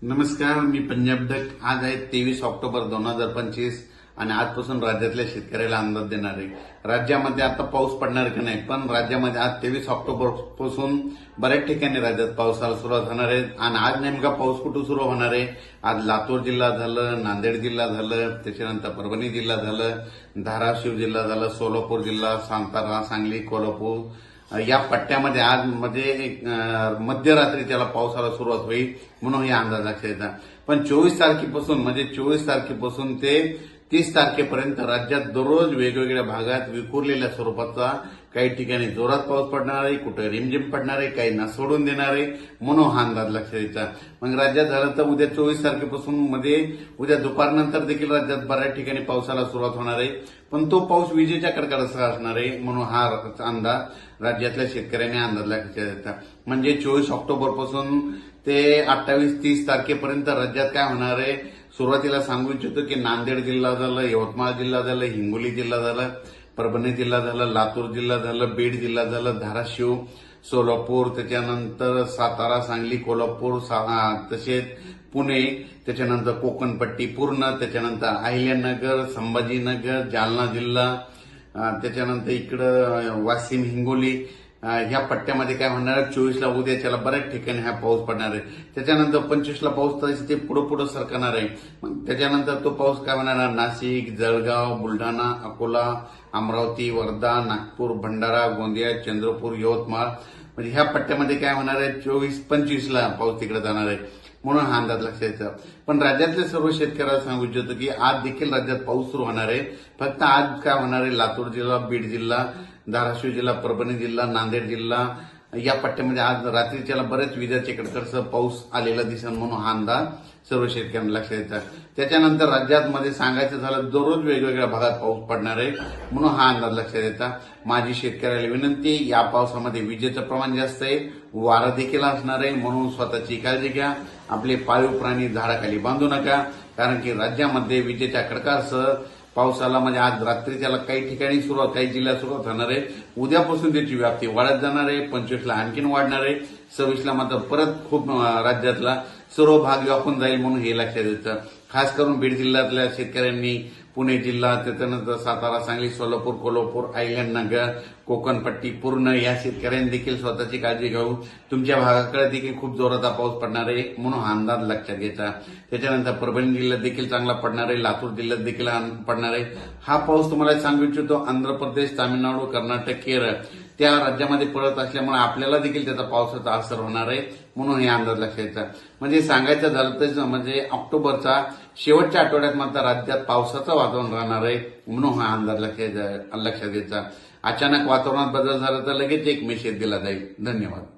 नमस्कार, मी पंजाब डक. आज आहे 23 ऑक्टोबर 2025 आणि आजपासून राज्यातल्या शेतकऱ्याला अंदाज देणार आहे. राज्यामध्ये आता पाऊस पडणार की नाही, पण राज्यामध्ये आज 23 ऑक्टोबर पासून बऱ्याच ठिकाणी राज्यात पावसाला सुरुवात होणार आहे. आणि आज नेमका पाऊस कुठे सुरू होणार आहे? आज लातूर जिल्हा झालं, नांदेड जिल्हा झालं, त्याच्यानंतर परभणी जिल्हा झालं, धाराशिव जिल्हा झालं, सोलापूर जिल्हा, सातारा, सांगली, कोल्हापूर या पट्ट्यामध्ये आज मध्यरात्री त्याला पावसाला सुरुवात होईल म्हणून हे अंदाज लक्षात येतात. पण 24 तारखेपासून ते 30 तारखेपर्यंत राज्यात दररोज वेगवेगळ्या भागात विखुरलेल्या स्वरूपाचा काही ठिकाणी जोरात पाऊस पडणार आहे, कुठे रिमझिम पडणार आहे, काही सोडून देणार आहे म्हणून हा अंदाज लक्षात येतात. मग राज्यात झालं तर उद्या 24 तारखेपासून उद्या दुपारनंतर देखील राज्यात बऱ्याच ठिकाणी पावसाला सुरुवात होणार आहे. पण तो पाऊस विजेच्या कडकडासह असणार आहे म्हणून हा अंदाज राज्यातल्या शेतकऱ्यांनी अंदाज लक्षात येतात. म्हणजे 24 ऑक्टोबर पासून ते 28-30 तारखेपर्यंत राज्यात काय होणार आहे? सुरुवातीला सांगू इच्छितो की नांदेड जिल्हा झालं, यवतमाळ जिल्हा झालं, हिंगोली जिल्हा झालं, परभणी जिल्हा झालं, लातूर जिल्हा झालं, बीड जिल्हा झालं, धाराशिव, सोलापूर, त्याच्यानंतर सातारा, सांगली, कोल्हापूर, तसेच पुणे, त्याच्यानंतर कोकणपट्टी पूर्ण, त्याच्यानंतर अहिल्यानगर, संभाजीनगर, जालना जिल्हा, त्याच्यानंतर इकडं वाशिम, हिंगोली ह्या पट्ट्यामध्ये काय होणार आहे? 24ला उद्याच्याला बऱ्याच ठिकाणी हा पाऊस पडणार आहे. त्याच्यानंतर 25ला पाऊस तर ते पुढे सरकणार आहे. मग त्याच्यानंतर तो पाऊस काय होणार आहे? नाशिक, जळगाव, बुलढाणा, अकोला, अमरावती, वर्धा, नागपूर, भंडारा, गोंदिया, चंद्रपूर, यवतमाळ म्हणजे ह्या पट्ट्यामध्ये काय होणार आहे? 24-25ला पाऊस तिकडे जाणार आहे म्हणून हा अंदाज लक्षात येतो. पण राज्यातल्या सर्व शेतकऱ्यांना सांगू इच्छितो की आज देखील राज्यात पाऊस सुरू होणार आहे. फक्त आज काय होणार आहे? लातूर जिल्हा, बीड जिल्हा, धाराशिव जिल्हा, परभणी जिल्हा, नांदेड जिल्हा या पट्ट्यामध्ये आज रात्रीच्याला बरेच विजाचे कडकडसह पाऊस आलेला दिसेल म्हणून हा अंदाज सर्व शेतकऱ्यांना लक्षात येतात. त्याच्यानंतर राज्यात सांगायचं झालं दररोज वेगवेगळ्या भागात पाऊस पडणार आहे म्हणून हा अंदाज लक्षात येतात. माझी शेतकऱ्याला विनंती, या पावसामध्ये विजेचं प्रमाण जास्त आहे, वारा देखील असणार आहे म्हणून स्वतःची काळजी घ्या. आपले पाळीव प्राणी झाडाखाली बांधू नका, कारण की राज्यामध्ये विजेच्या कडकडासह पावसाला आज रात्री त्याला काही ठिकाणी काही जिल्ह्यात सुरुवात होणार आहे. उद्यापासून त्याची व्याप्ती वाढत जाणार आहे. 25ला आणखीन वाढणार आहे. 26ला मात्र परत खूप राज्यातला सर्व भाग व्यापून जाईल म्हणून हे लक्षात येतं. खास करून बीड जिल्ह्यातल्या शेतकऱ्यांनी, पुणे जिल्हा, त्याच्यानंतर सातारा, सांगली, सोलापूर, कोल्हापूर, अहिल्यानगर, कोकणपट्टी पूर्ण या शेतकऱ्यांनी देखील स्वतःची काळजी घेऊ. तुमच्या भागाकडे देखील खूप जोराचा पाऊस पडणार आहे म्हणून हा अंदाज लक्षात घ्यायचा. त्याच्यानंतर परभणी जिल्ह्यात देखील चांगला पडणार आहे, लातूर जिल्ह्यात देखील पडणार आहे. हा पाऊस तुम्हाला सांगू इच्छितो आंध्र प्रदेश, तामिळनाडू, कर्नाटक, केरळ त्या राज्यामध्ये पडत असल्यामुळे आपल्याला देखील त्याचा पावसाचा असर होणार आहे म्हणून हे अंदाज लक्षात येतात. म्हणजे सांगायचं झालं तर ऑक्टोबरचा शेवटच्या आठवड्यात मात्र राज्यात पावसाचं वातावरण राहणार आहे म्हणून हा अंदाज लक्षात घ्यायचा. अचानक वातावरणात बदल झाला तर लगेच एक मेसेज दिला जाईल. धन्यवाद.